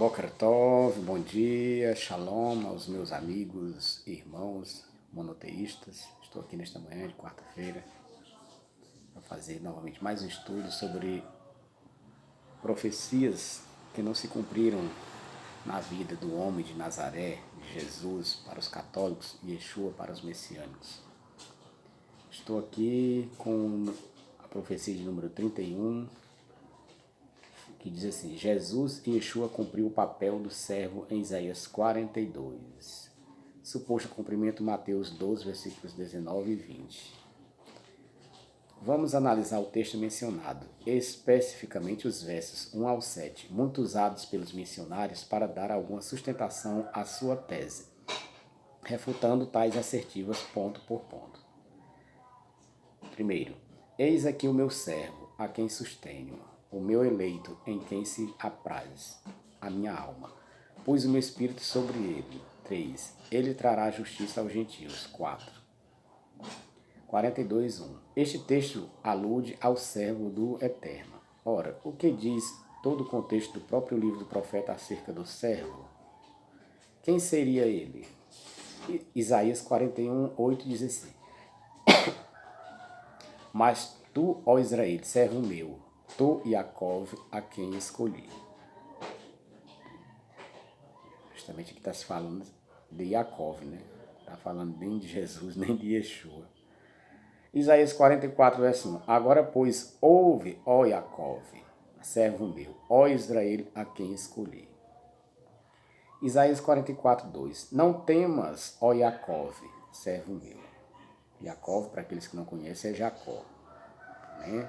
Boker Tov, bom dia, Shalom aos meus amigos e irmãos monoteístas. Estou aqui nesta manhã de quarta-feira para fazer novamente mais um estudo sobre profecias que não se cumpriram na vida do homem de Nazaré, de Jesus para os católicos e Yeshua para os messiânicos. Estou aqui com a profecia de número 31, que diz assim: Jesus e Yeshua cumpriu o papel do servo em Isaías 42. Suposto cumprimento, Mateus 12, versículos 19 e 20. Vamos analisar o texto mencionado, especificamente os versos 1 ao 7, muito usados pelos missionários para dar alguma sustentação à sua tese, refutando tais assertivas ponto por ponto. Primeiro, eis aqui o meu servo, a quem sustenho, o meu eleito, em quem se apraz a minha alma. Pus o meu espírito sobre ele. 3. Ele trará justiça aos gentios. 4. 42:1. Este texto alude ao servo do Eterno. Ora, o que diz todo o contexto do próprio livro do profeta acerca do servo? Quem seria ele? Isaías 41:8 diz assim: Mas tu, ó Israel, servo meu, tu, Jacov, a quem escolhi. Justamente aqui está se falando de Jacov, né? Está falando nem de Jesus, nem de Yeshua. Isaías 44, verso 1. Agora, pois, ouve, ó Jacov, servo meu, ó Israel, a quem escolhi. Isaías 44, 2. Não temas, ó Jacov, servo meu. Jacov, para aqueles que não conhecem, é Jacó, né?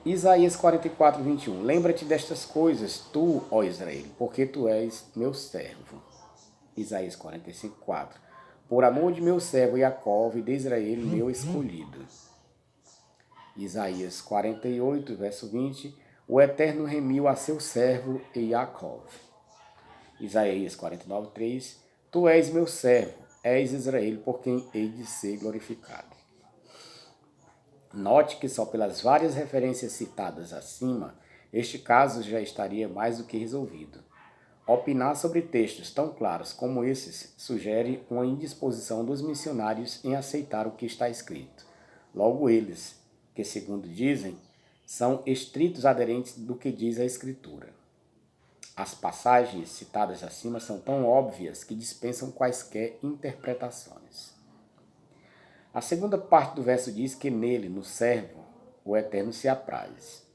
Isaías 44, 21. Lembra-te destas coisas, tu, ó Israel, porque tu és meu servo. Isaías 45, 4. Por amor de meu servo Jacov e de Israel, meu escolhido. Isaías 48, verso 20. O Eterno remiu a seu servo Jacov. Isaías 49, 3. Tu és meu servo, és Israel, por quem hei de ser glorificado. Note que só pelas várias referências citadas acima, este caso já estaria mais do que resolvido. Opinar sobre textos tão claros como esses sugere uma indisposição dos missionários em aceitar o que está escrito. Logo eles, que segundo dizem, são estritos aderentes do que diz a Escritura. As passagens citadas acima são tão óbvias que dispensam quaisquer interpretações. A segunda parte do verso diz que nele, no servo, o Eterno se apraz.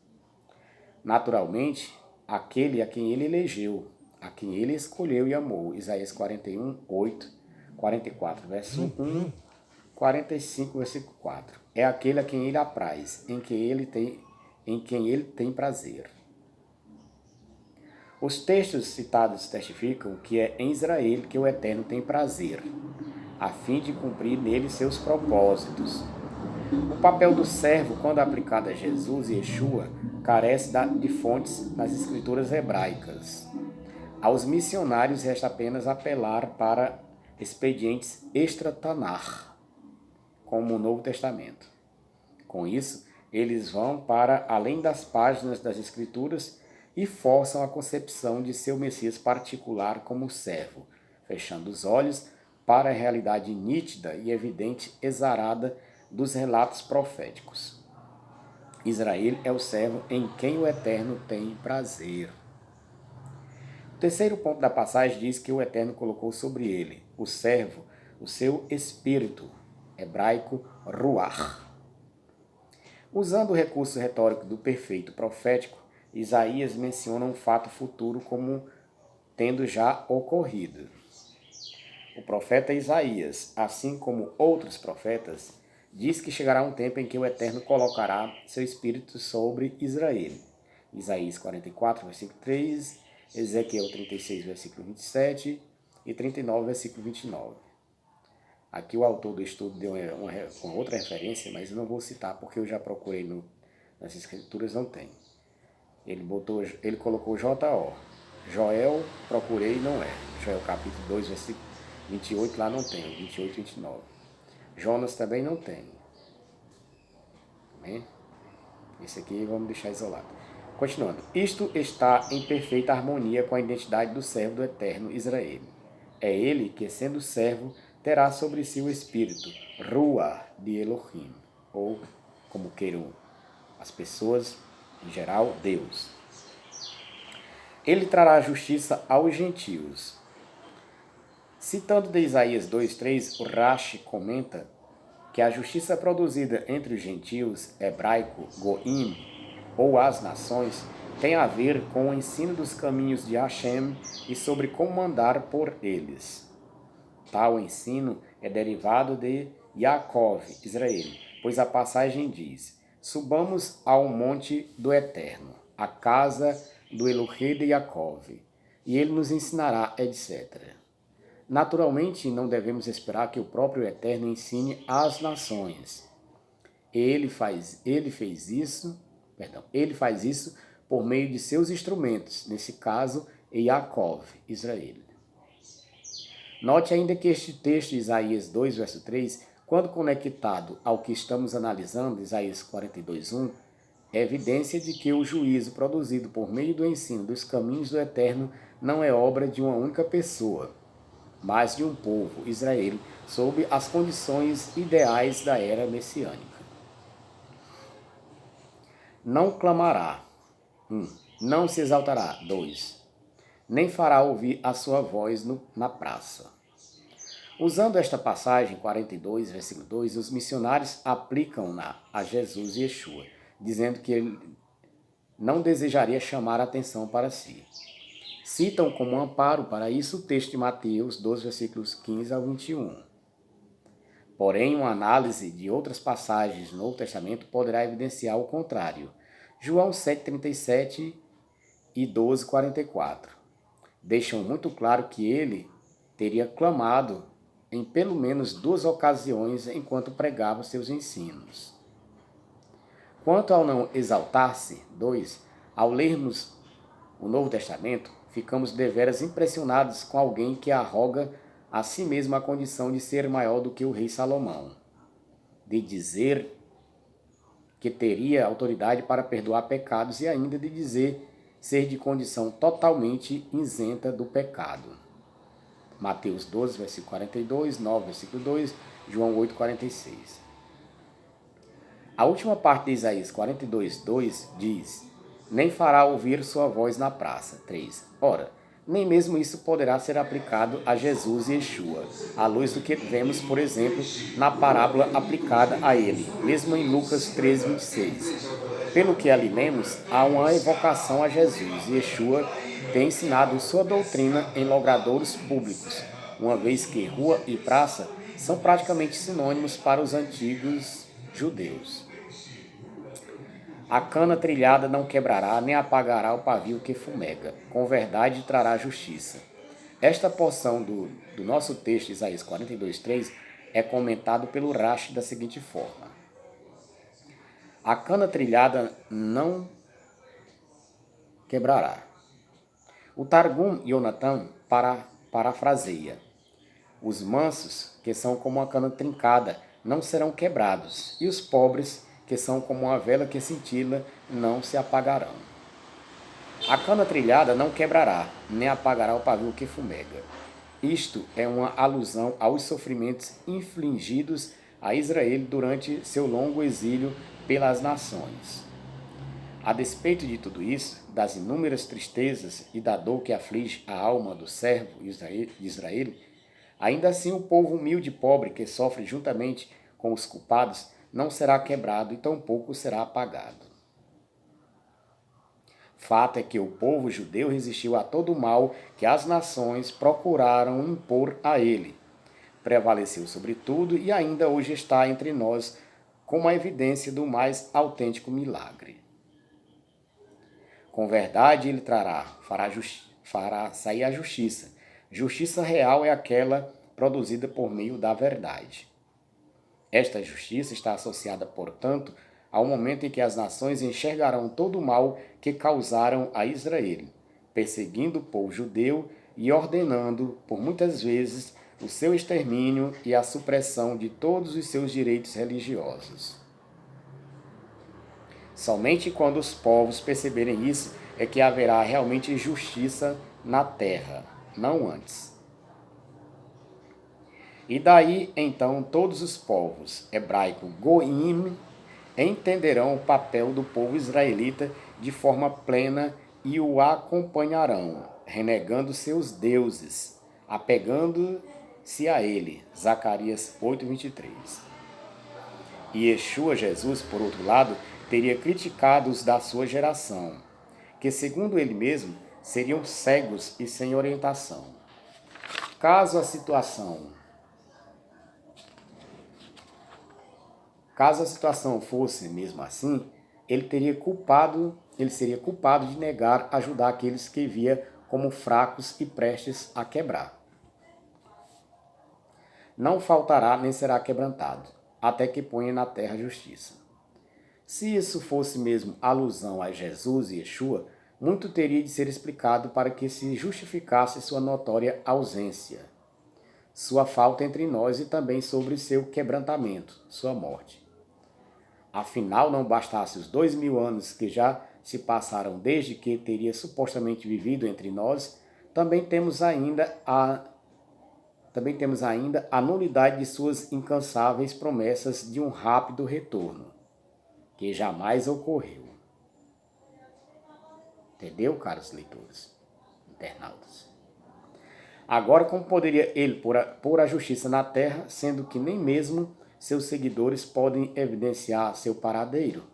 Naturalmente, aquele a quem ele elegeu, a quem ele escolheu e amou. Isaías 41, 8, 44, verso 1, 45, versículo 4. É aquele a quem ele apraz, em quem ele tem prazer. Os textos citados testificam que é em Israel que o Eterno tem prazer, a fim de cumprir nele seus propósitos. O papel do servo, quando aplicado a Jesus e Yeshua, carece de fontes nas escrituras hebraicas. Aos missionários resta apenas apelar para expedientes extra-Tanar, como o Novo Testamento. Com isso, eles vão para além das páginas das escrituras e forçam a concepção de seu Messias particular como servo, fechando os olhos para a realidade nítida e evidente exarada dos relatos proféticos. Israel é o servo em quem o Eterno tem prazer. O terceiro ponto da passagem diz que o Eterno colocou sobre ele, o servo, o seu espírito, hebraico ruach. Usando o recurso retórico do perfeito profético, Isaías menciona um fato futuro como tendo já ocorrido. O profeta Isaías, assim como outros profetas, diz que chegará um tempo em que o Eterno colocará seu espírito sobre Israel. Isaías 44, versículo 3, Ezequiel 36, versículo 27 e 39, versículo 29. Aqui o autor do estudo deu uma outra referência, mas eu não vou citar porque eu já procurei nas escrituras, não tem. Ele colocou J.O. Joel, procurei, não é. Joel capítulo 2, versículo 28, lá não tem, 28 e 29. Jonas também não tem. Esse aqui vamos deixar isolado. Continuando. Isto está em perfeita harmonia com a identidade do servo do eterno Israel. É ele que, sendo servo, terá sobre si o espírito, Ruah de Elohim, ou como queiram as pessoas, em geral, Deus. Ele trará justiça aos gentios. Citando de Isaías 2,3, o Rashi comenta que a justiça produzida entre os gentios, hebraico, Goim, ou as nações, tem a ver com o ensino dos caminhos de Hashem e sobre como andar por eles. Tal ensino é derivado de Yaakov, Israel, pois a passagem diz: subamos ao monte do Eterno, a casa do Elohim de Yaakov, e ele nos ensinará, etc. Naturalmente, não devemos esperar que o próprio Eterno ensine às nações. Ele faz isso por meio de seus instrumentos, nesse caso, Yaakov, Israel. Note ainda que este texto de Isaías 2, verso 3, quando conectado ao que estamos analisando, Isaías 42:1, é evidência de que o juízo produzido por meio do ensino dos caminhos do Eterno não é obra de uma única pessoa, mas de um povo, Israel, sob as condições ideais da era messiânica. Não clamará. 1. Não se exaltará. 2. Nem fará ouvir a sua voz na praça. Usando esta passagem, 42, versículo 2, os missionários aplicam-na a Jesus e Yeshua, dizendo que ele não desejaria chamar a atenção para si. Citam como amparo para isso o texto de Mateus 12, versículos 15 ao 21. Porém, uma análise de outras passagens do Novo Testamento poderá evidenciar o contrário. João 7,37 e 12,44 deixam muito claro que ele teria clamado em pelo menos 2 ocasiões enquanto pregava seus ensinos. Quanto ao não exaltar-se, 2, ao lermos o Novo Testamento, ficamos deveras impressionados com alguém que arroga a si mesmo a condição de ser maior do que o rei Salomão, de dizer que teria autoridade para perdoar pecados e ainda de dizer ser de condição totalmente isenta do pecado. Mateus 12, versículo 42, 9, versículo 2, João 8, 46. A última parte de Isaías 42, 2 diz: nem fará ouvir sua voz na praça. 3. Ora, nem mesmo isso poderá ser aplicado a Jesus e Yeshua, à luz do que vemos, por exemplo, na parábola aplicada a ele, mesmo em Lucas 13, 26. Pelo que ali lemos, há uma evocação a Jesus e Yeshua tem ensinado sua doutrina em logradouros públicos, uma vez que rua e praça são praticamente sinônimos para os antigos judeus. A cana trilhada não quebrará, nem apagará o pavio que fumega. Com verdade trará justiça. Esta porção do nosso texto, Isaías 42:3, é comentado pelo Rashi da seguinte forma: a cana trilhada não quebrará. O Targum Yonatan parafraseia: os mansos, que são como a cana trincada, não serão quebrados, e os pobres, que são como uma vela que cintila, não se apagarão. A cana trilhada não quebrará, nem apagará o pavio que fumega. Isto é uma alusão aos sofrimentos infligidos a Israel durante seu longo exílio pelas nações. A despeito de tudo isso, das inúmeras tristezas e da dor que aflige a alma do servo de Israel, ainda assim o povo humilde e pobre que sofre juntamente com os culpados não será quebrado e tampouco será apagado. Fato é que o povo judeu resistiu a todo o mal que as nações procuraram impor a ele. Prevaleceu sobre tudo e ainda hoje está entre nós como a evidência do mais autêntico milagre. Com verdade ele fará sair a justiça. Justiça real é aquela produzida por meio da verdade. Esta justiça está associada, portanto, ao momento em que as nações enxergarão todo o mal que causaram a Israel, perseguindo o povo judeu e ordenando, por muitas vezes, o seu extermínio e a supressão de todos os seus direitos religiosos. Somente quando os povos perceberem isso é que haverá realmente justiça na terra, não antes. E daí, então, todos os povos, hebraico Goim, entenderão o papel do povo israelita de forma plena e o acompanharão, renegando seus deuses, apegando-se a ele. Zacarias 8:23. E Yeshua, Jesus, por outro lado, teria criticado os da sua geração, que, segundo ele mesmo, seriam cegos e sem orientação. Caso a situação fosse mesmo assim, ele seria culpado de negar ajudar aqueles que via como fracos e prestes a quebrar. Não faltará nem será quebrantado, até que ponha na terra justiça. Se isso fosse mesmo alusão a Jesus e Yeshua, muito teria de ser explicado para que se justificasse sua notória ausência, sua falta entre nós e também sobre seu quebrantamento, sua morte. Afinal, não bastasse os 2000 anos que já se passaram desde que teria supostamente vivido entre nós, também temos ainda a nulidade de suas incansáveis promessas de um rápido retorno, que jamais ocorreu. Entendeu, caros leitores, internautas? Agora, como poderia ele pôr a justiça na terra, sendo que nem mesmo seus seguidores podem evidenciar seu paradeiro?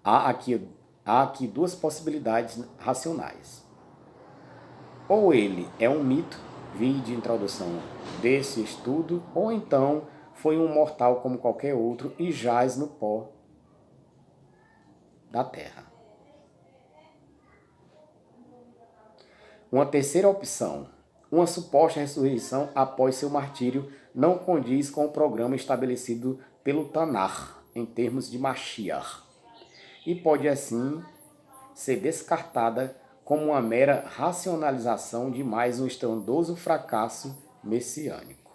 Há aqui duas possibilidades racionais. Ou ele é um mito, vide introdução desse estudo, ou então foi um mortal como qualquer outro e jaz no pó da terra. Uma terceira opção, uma suposta ressurreição após seu martírio, não condiz com o programa estabelecido pelo Tanar, em termos de Mashiach, e pode assim ser descartada como uma mera racionalização de mais um estrondoso fracasso messiânico.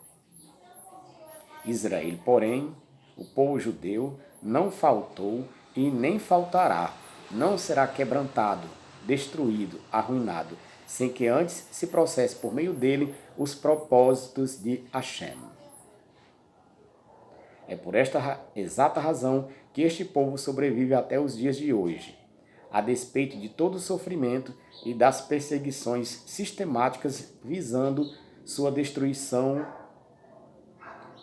Israel, porém, o povo judeu, não faltou e nem faltará, não será quebrantado, destruído, arruinado, sem que antes se processe por meio dele os propósitos de Hashem. É por esta exata razão que este povo sobrevive até os dias de hoje, a despeito de todo o sofrimento e das perseguições sistemáticas visando sua destruição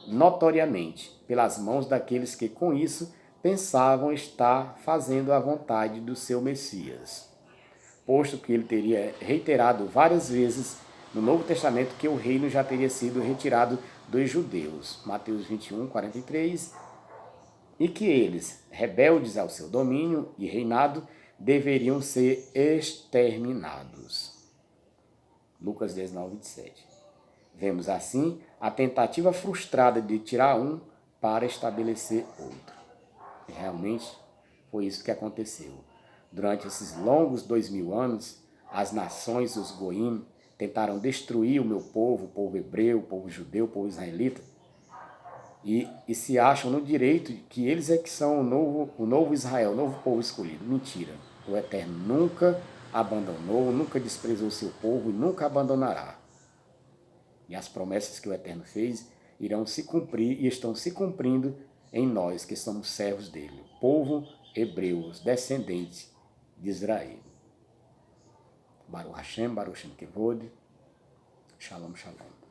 notoriamente pelas mãos daqueles que com isso pensavam estar fazendo a vontade do seu Messias, posto que ele teria reiterado várias vezes no Novo Testamento que o reino já teria sido retirado dos judeus, Mateus 21, 43, e que eles, rebeldes ao seu domínio e reinado, deveriam ser exterminados. Lucas 19, 27. Vemos assim a tentativa frustrada de tirar um para estabelecer outro. E realmente foi isso que aconteceu. Durante esses longos 2000 anos, as nações, os Goim, tentaram destruir o meu povo, o povo hebreu, o povo judeu, o povo israelita, e se acham no direito que eles é que são o novo Israel, o novo povo escolhido. Mentira. O Eterno nunca abandonou, nunca desprezou seu povo e nunca abandonará. E as promessas que o Eterno fez irão se cumprir e estão se cumprindo em nós, que somos servos dele, o povo hebreu, os descendentes de Israel. Baruch Hashem, Baruch Shem Kevod, Shalom, Shalom.